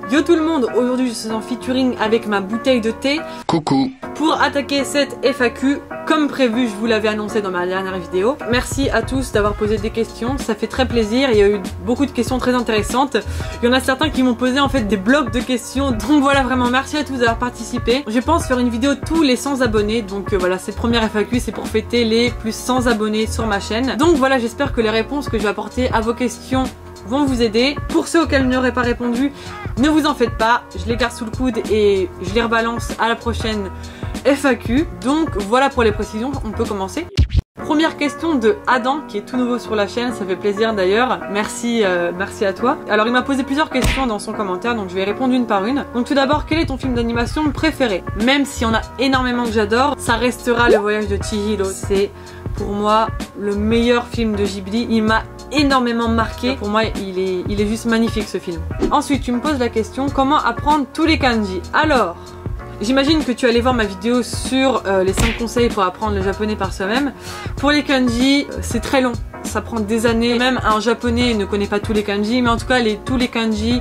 Yo tout le monde, aujourd'hui je suis en featuring avec ma bouteille de thé. Coucou. Pour attaquer cette FAQ, comme prévu, je vous l'avais annoncé dans ma dernière vidéo. Merci à tous d'avoir posé des questions, ça fait très plaisir, il y a eu beaucoup de questions très intéressantes. Il y en a certains qui m'ont posé en fait des blocs de questions, donc voilà, vraiment merci à tous d'avoir participé. Je pense faire une vidéo tous les 100 abonnés, donc voilà, cette première FAQ c'est pour fêter les plus 100 abonnés sur ma chaîne. Donc voilà, j'espère que les réponses que je vais apporter à vos questions vont vous aider. Pour ceux auxquels je n'aurais pas répondu, ne vous en faites pas, je les garde sous le coude et je les rebalance à la prochaine FAQ. Donc voilà pour les précisions, on peut commencer. Première question de Adam qui est tout nouveau sur la chaîne, ça fait plaisir d'ailleurs, merci à toi. Alors il m'a posé plusieurs questions dans son commentaire, donc je vais répondre une par une. Donc tout d'abord, quel est ton film d'animation préféré? Même s'il y en a énormément que j'adore, ça restera Le Voyage de Chihiro. C'est pour moi le meilleur film de Ghibli, il m'a énormément marqué. Pour moi il est juste magnifique ce film. Ensuite tu me poses la question, comment apprendre tous les kanji? Alors j'imagine que tu allais voir ma vidéo sur les 5 conseils pour apprendre le japonais par soi-même. Pour les kanji, c'est très long, ça prend des années. Même un japonais ne connaît pas tous les kanji, mais en tout cas tous les kanji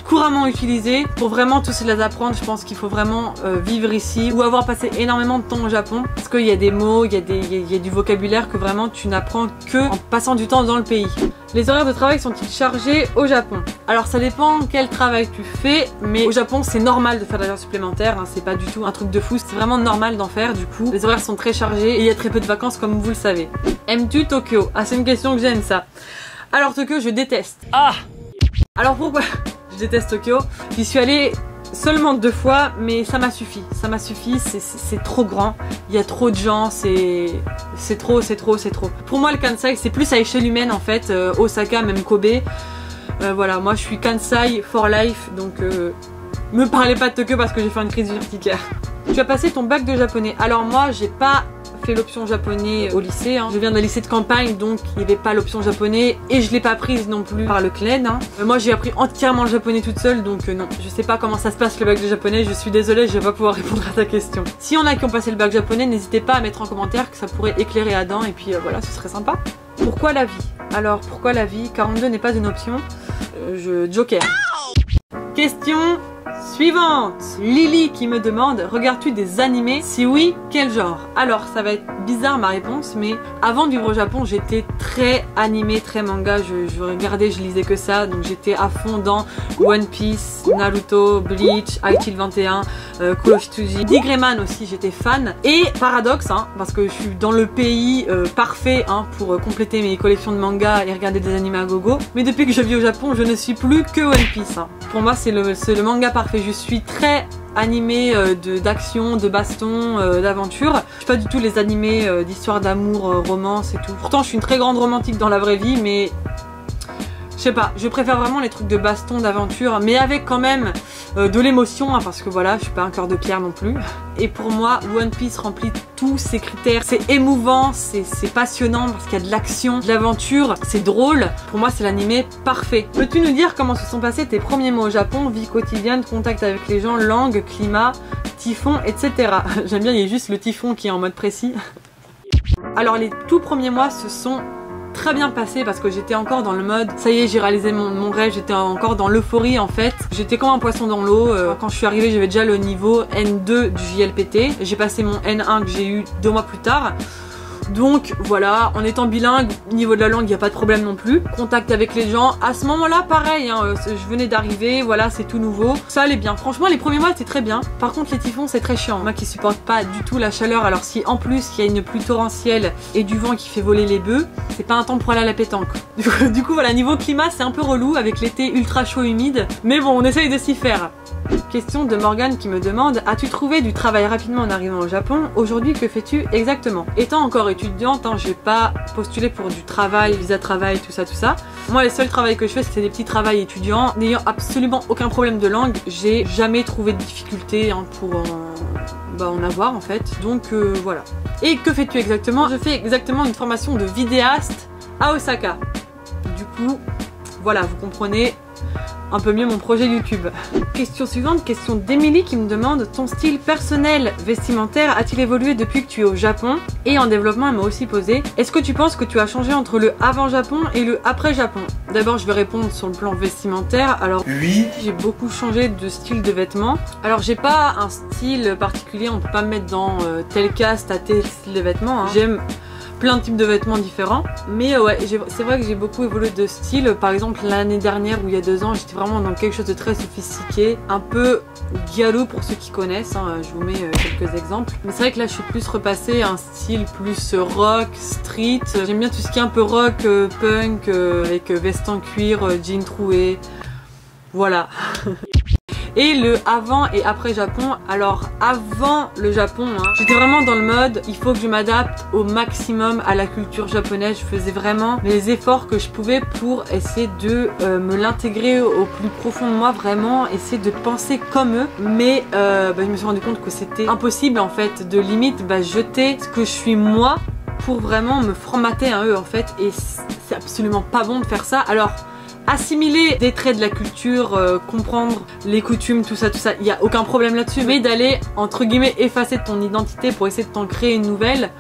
couramment utilisés. Pour vraiment tous les apprendre, je pense qu'il faut vraiment vivre ici ou avoir passé énormément de temps au Japon, parce qu'il y a des mots, il y a du vocabulaire que vraiment tu n'apprends que en passant du temps dans le pays. Les horaires de travail sont-ils chargés au Japon? Alors ça dépend quel travail tu fais, mais au Japon c'est normal de faire des heures supplémentaires, hein, c'est pas du tout un truc de fou, c'est vraiment normal d'en faire. Du coup les horaires sont très chargés et il y a très peu de vacances comme vous le savez. Aimes-tu Tokyo? Ah, c'est une question que j'aime ça. Alors Tokyo je déteste. Ah! Alors pourquoi je déteste Tokyo? J'y suis allée seulement 2 fois, mais ça m'a suffi, c'est trop grand, il y a trop de gens, c'est trop. Pour moi le Kansai c'est plus à échelle humaine en fait, Osaka, même Kobe, voilà, moi je suis Kansai for life, donc me parlez pas de Tokyo parce que j'ai fait une crise urticaire. Tu as passé ton bac de japonais. Alors moi j'ai pas fait l'option japonais au lycée, hein. Je viens d'un lycée de campagne, donc il n'y avait pas l'option japonais et je l'ai pas prise non plus par le CLED, hein. Moi j'ai appris entièrement le japonais toute seule, donc non, je sais pas comment ça se passe le bac de japonais, je suis désolée, je vais pas pouvoir répondre à ta question. Si on a qui ont passé le bac japonais, n'hésitez pas à mettre en commentaire, que ça pourrait éclairer Adam, et puis voilà, ce serait sympa. Pourquoi la vie? Alors pourquoi la vie? 42 n'est pas une option, joker. Question suivante. Lily qui me demande, regardes-tu des animés? Si oui, quel genre? Alors ça va être bizarre ma réponse, mais avant de vivre au Japon j'étais très animé, très manga, je regardais, je lisais que ça, donc j'étais à fond dans One Piece, Naruto, Bleach, Aichi 21, Kuroshitsuji, Digreman aussi j'étais fan. Et paradoxe, hein, parce que je suis dans le pays parfait, hein, pour compléter mes collections de mangas et regarder des animés à gogo, mais depuis que je vis au Japon je ne suis plus que One Piece, hein. Pour moi c'est le manga parfait. Je suis très animée d'action, de baston, d'aventure. Je suis pas du tout les animés d'histoire d'amour, romance et tout. Pourtant je suis une très grande romantique dans la vraie vie, mais je sais pas, je préfère vraiment les trucs de baston, d'aventure, mais avec quand même de l'émotion, hein, parce que voilà, je suis pas un cœur de pierre non plus. Et pour moi, One Piece remplit tous ces critères. C'est émouvant, c'est passionnant parce qu'il y a de l'action, de l'aventure, c'est drôle. Pour moi, c'est l'animé parfait. Peux-tu nous dire comment se sont passés tes premiers mots au Japon? Vie quotidienne, contact avec les gens, langue, climat, typhon, etc. J'aime bien, il y a juste le typhon qui est en mode précis. Alors les tout premiers mois se sont très bien passé parce que j'étais encore dans le mode ça y est, j'ai réalisé mon rêve, j'étais encore dans l'euphorie en fait. J'étais comme un poisson dans l'eau. Quand je suis arrivée j'avais déjà le niveau N2 du JLPT, j'ai passé mon N1 que j'ai eu 2 mois plus tard. Donc voilà, en étant bilingue, au niveau de la langue, il n'y a pas de problème non plus. Contact avec les gens, à ce moment-là, pareil, hein, je venais d'arriver, voilà, c'est tout nouveau. Ça allait bien. Franchement, les premiers mois, c'était très bien. Par contre, les typhons, c'est très chiant. Moi qui supporte pas du tout la chaleur, alors si en plus, il y a une pluie torrentielle et du vent qui fait voler les bœufs, c'est pas un temps pour aller à la pétanque. Du coup, voilà, niveau climat, c'est un peu relou avec l'été ultra chaud humide. Mais bon, on essaye de s'y faire. Question de Morgane qui me demande, as-tu trouvé du travail rapidement en arrivant au Japon? Aujourd'hui, que fais-tu exactement? Étant encore étudiante, hein, j'ai pas postulé pour du travail, visa travail, tout ça. Moi, les seuls travails que je fais, c'est des petits travails étudiants. N'ayant absolument aucun problème de langue, j'ai jamais trouvé de difficulté, hein, pour en avoir en fait. Donc voilà. Et que fais-tu exactement? Je fais exactement une formation de vidéaste à Osaka. Du coup, voilà, vous comprenez. un peu mieux mon projet YouTube. Question suivante, question d'Emilie qui me demande: ton style personnel vestimentaire a-t-il évolué depuis que tu es au Japon? Et en développement, elle m'a aussi posé: est-ce que tu penses que tu as changé entre le avant Japon et le après Japon? D'abord, je vais répondre sur le plan vestimentaire. Alors oui, j'ai beaucoup changé de style de vêtements. Alors j'ai pas un style particulier, on peut pas me mettre dans tel caste à tel style de vêtements, hein. J'aime plein de types de vêtements différents, mais ouais, c'est vrai que j'ai beaucoup évolué de style. Par exemple, l'année dernière ou il y a 2 ans, j'étais vraiment dans quelque chose de très sophistiqué, un peu giallo pour ceux qui connaissent, hein. Je vous mets quelques exemples. Mais c'est vrai que là je suis plus repassée à un style plus rock, street. J'aime bien tout ce qui est un peu rock, punk, avec veste en cuir, jean troué, voilà. Et le avant et après Japon. Alors avant le Japon, hein, j'étais vraiment dans le mode il faut que je m'adapte au maximum à la culture japonaise. Je faisais vraiment les efforts que je pouvais pour essayer de me l'intégrer au plus profond de moi, vraiment essayer de penser comme eux. Mais je me suis rendu compte que c'était impossible en fait, de limite jeter ce que je suis moi pour vraiment me formater à eux en fait. Et c'est absolument pas bon de faire ça. Alors assimiler des traits de la culture, comprendre les coutumes, tout ça, il n'y a aucun problème là-dessus. Mais d'aller, entre guillemets, effacer ton identité pour essayer de t'en créer une nouvelle,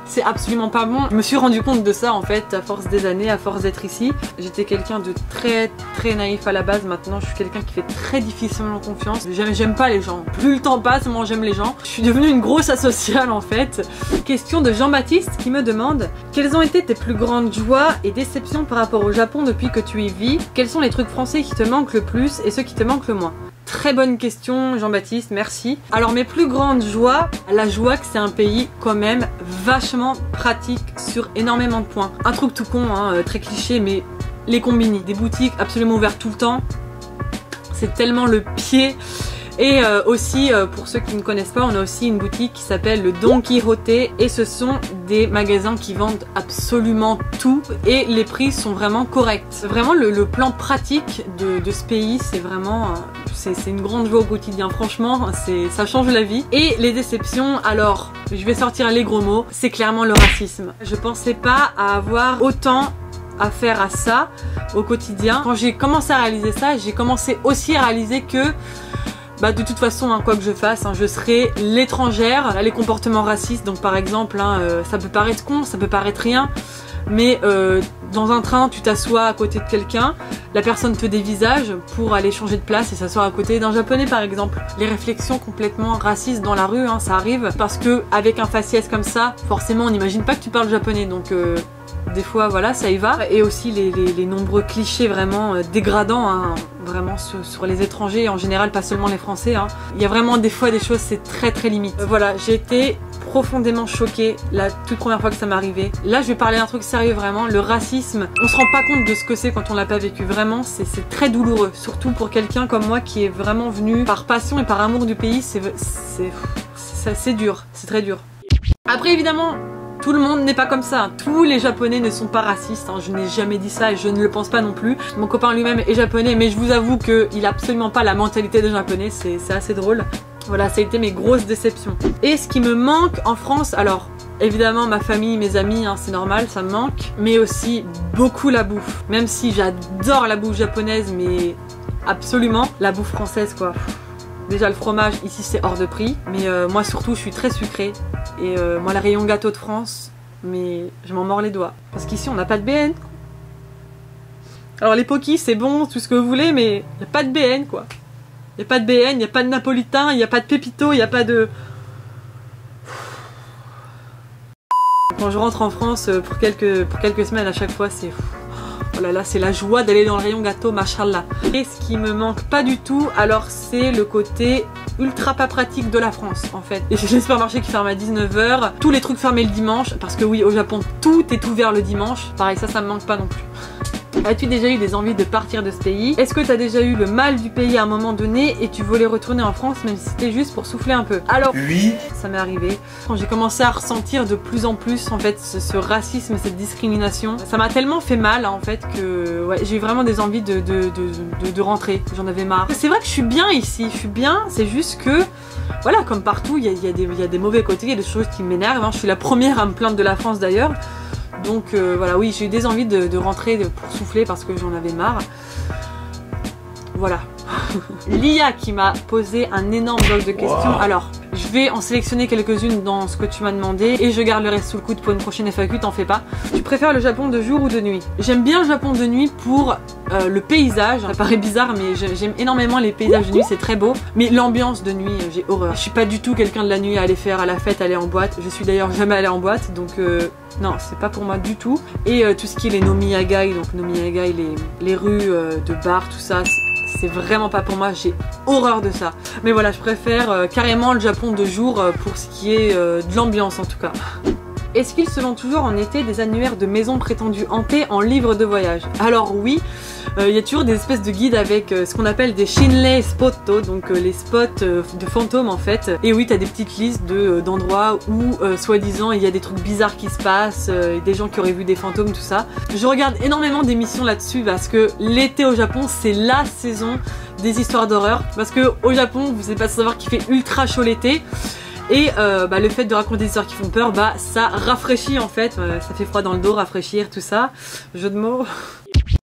c'est absolument pas bon. Je me suis rendu compte de ça en fait à force des années, à force d'être ici. J'étais quelqu'un de très naïf à la base. Maintenant je suis quelqu'un qui fait très difficilement confiance. J'aime pas les gens. Plus le temps passe, moins j'aime les gens. Je suis devenue une grosse asociale en fait. Question de Jean-Baptiste qui me demande: quelles ont été tes plus grandes joies et déceptions par rapport au Japon depuis que tu y vis? Quels sont les trucs français qui te manquent le plus et ceux qui te manquent le moins? Très bonne question Jean-Baptiste, merci. Alors mes plus grandes joies, la joie que c'est un pays quand même vachement pratique sur énormément de points. Un truc tout con, hein, très cliché, mais les combini, des boutiques absolument ouvertes tout le temps, c'est tellement le pied. Et aussi, pour ceux qui ne connaissent pas, on a aussi une boutique qui s'appelle le Don Quijote et ce sont des magasins qui vendent absolument tout et les prix sont vraiment corrects. Vraiment le plan pratique de ce pays, c'est vraiment c'est une grande joie au quotidien, franchement, ça change la vie. Et les déceptions, alors je vais sortir les gros mots, c'est clairement le racisme. Je pensais pas à avoir autant à faire à ça au quotidien. Quand j'ai commencé à réaliser ça, j'ai commencé aussi à réaliser que de toute façon, hein, quoi que je fasse, hein, je serai l'étrangère. Les comportements racistes, donc par exemple, ça peut paraître con, ça peut paraître rien, mais dans un train, tu t'assois à côté de quelqu'un, la personne te dévisage pour aller changer de place et s'asseoir à côté d'un japonais par exemple. Les réflexions complètement racistes dans la rue, hein, ça arrive parce que avec un faciès comme ça, forcément on n'imagine pas que tu parles japonais, donc des fois voilà, ça y va. Et aussi les nombreux clichés vraiment dégradants, hein, vraiment sur les étrangers en général, pas seulement les Français, hein. Il y a vraiment des fois des choses, c'est très limite. Voilà, j'ai été profondément choquée la toute première fois que ça m'est arrivé. Là je vais parler d'un truc sérieux vraiment, le racisme, on se rend pas compte de ce que c'est quand on l'a pas vécu, vraiment c'est très douloureux, surtout pour quelqu'un comme moi qui est vraiment venu par passion et par amour du pays, c'est dur, c'est très dur. Après évidemment, tout le monde n'est pas comme ça, tous les japonais ne sont pas racistes, hein. Je n'ai jamais dit ça et je ne le pense pas non plus. Mon copain lui-même est japonais mais je vous avoue qu'il a absolument pas la mentalité des japonais, c'est assez drôle. Voilà, ça a été mes grosses déceptions. Et ce qui me manque en France, alors évidemment ma famille, mes amis, hein, c'est normal, ça me manque, mais aussi beaucoup la bouffe. Même si j'adore la bouffe japonaise, mais absolument la bouffe française quoi. Déjà le fromage ici c'est hors de prix, mais moi surtout je suis très sucrée. Et moi le rayon gâteau de France, mais je m'en mords les doigts. Parce qu'ici on n'a pas de BN. Alors les pokis c'est bon, tout ce que vous voulez, mais il n'y a pas de BN quoi. Il n'y a pas de BN, il n'y a pas de napolitain, il n'y a pas de pépito, il n'y a pas de... Quand je rentre en France pour quelques semaines à chaque fois, c'est... Oh là là, c'est la joie d'aller dans le rayon gâteau, machallah. Et ce qui me manque pas du tout, alors c'est le côté ultra pas pratique de la France en fait. Et j'ai les supermarchés qui ferment à 19 h, tous les trucs fermés le dimanche, parce que oui, au Japon, tout est ouvert le dimanche. Pareil, ça me manque pas non plus. As-tu déjà eu des envies de partir de ce pays? Est-ce que tu as déjà eu le mal du pays à un moment donné et tu voulais retourner en France même si c'était juste pour souffler un peu? Alors oui, ça m'est arrivé. Quand j'ai commencé à ressentir de plus en plus en fait ce racisme, cette discrimination, ça m'a tellement fait mal en fait que ouais, j'ai eu vraiment des envies de rentrer. J'en avais marre. C'est vrai que je suis bien ici, je suis bien, c'est juste que voilà, comme partout, il y a des mauvais côtés, il y a des choses qui m'énervent, hein. Je suis la première à me plaindre de la France d'ailleurs. Donc voilà, oui, j'ai eu des envies de rentrer pour souffler parce que j'en avais marre. voilà. Lia qui m'a posé un énorme bloc de questions. Alors, je vais en sélectionner quelques-unes dans ce que tu m'as demandé et je garde le reste sous le coude pour une prochaine FAQ, t'en fais pas. Tu préfères le Japon de jour ou de nuit? J'aime bien le Japon de nuit pour le paysage. Ça paraît bizarre, mais j'aime énormément les paysages de nuit, c'est très beau. Mais l'ambiance de nuit, j'ai horreur. Je suis pas du tout quelqu'un de la nuit à aller faire à la fête, aller en boîte. Je suis d'ailleurs jamais allée en boîte, donc non, c'est pas pour moi du tout. Et tout ce qui est les nomiyagai, donc nomiyagai, les rues de bars, tout ça, c'est vraiment pas pour moi, j'ai horreur de ça. Mais voilà, je préfère carrément le Japon de jour pour ce qui est de l'ambiance en tout cas. Est-ce qu'il se vend toujours en été des annuaires de maisons prétendues hantées en livres de voyage? Alors oui, il y a toujours des espèces de guides avec ce qu'on appelle des shinrei spotto, donc les spots de fantômes en fait. Et oui, t'as des petites listes d'endroits où soi-disant il y a des trucs bizarres qui se passent, des gens qui auraient vu des fantômes, tout ça. Je regarde énormément d'émissions là-dessus parce que l'été au Japon c'est la saison des histoires d'horreur. Parce que au Japon, vous savez pas savoir qu'il fait ultra chaud l'été. Et le fait de raconter des histoires qui font peur, ça rafraîchit en fait, ça fait froid dans le dos, rafraîchir, tout ça, jeu de mots.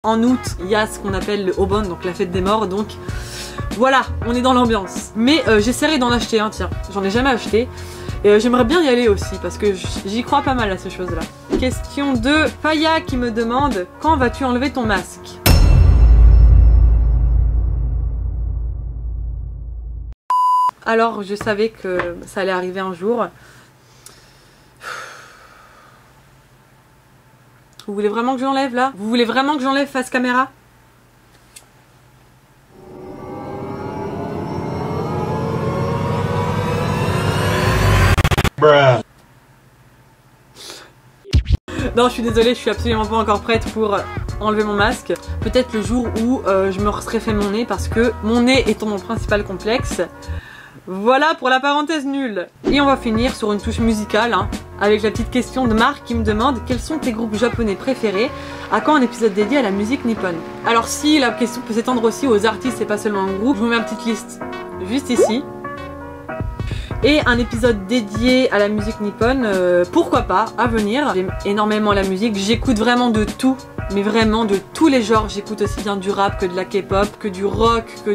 En août, il y a ce qu'on appelle le Obon, donc la fête des morts, donc voilà, on est dans l'ambiance. Mais j'essaierai d'en acheter un, tiens, j'en ai jamais acheté. Et j'aimerais bien y aller aussi, parce que j'y crois pas mal à ces choses-là. Question 2, Faya qui me demande, quand vas-tu enlever ton masque ? Alors, je savais que ça allait arriver un jour. Vous voulez vraiment que j'enlève là? Vous voulez vraiment que j'enlève face caméra? Bruh. Non, je suis désolée, je suis absolument pas encore prête pour enlever mon masque. Peut-être le jour où je me serais fait mon nez, parce que mon nez étant mon principal complexe. Voilà pour la parenthèse nulle. Et on va finir sur une touche musicale, hein, avec la petite question de Marc qui me demande quels sont tes groupes japonais préférés, à quand un épisode dédié à la musique nippone. Alors si la question peut s'étendre aussi aux artistes et pas seulement aux groupes, je vous mets une petite liste juste ici. Et un épisode dédié à la musique nippone, pourquoi pas, à venir. J'aime énormément la musique, j'écoute vraiment de tout, mais vraiment de tous les genres. J'écoute aussi bien du rap que de la K-pop, que du rock, que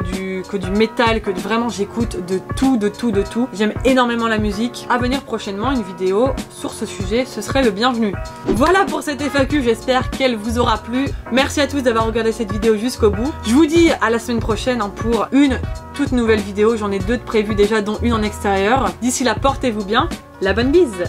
du métal, vraiment j'écoute de tout, de tout, de tout. J'aime énormément la musique. À venir prochainement une vidéo sur ce sujet, ce serait le bienvenu. Voilà pour cette FAQ, j'espère qu'elle vous aura plu. Merci à tous d'avoir regardé cette vidéo jusqu'au bout. Je vous dis à la semaine prochaine pour une toute nouvelle vidéo. J'en ai 2 de prévues déjà, dont une en extérieur. D'ici là, portez-vous bien. La bonne bise!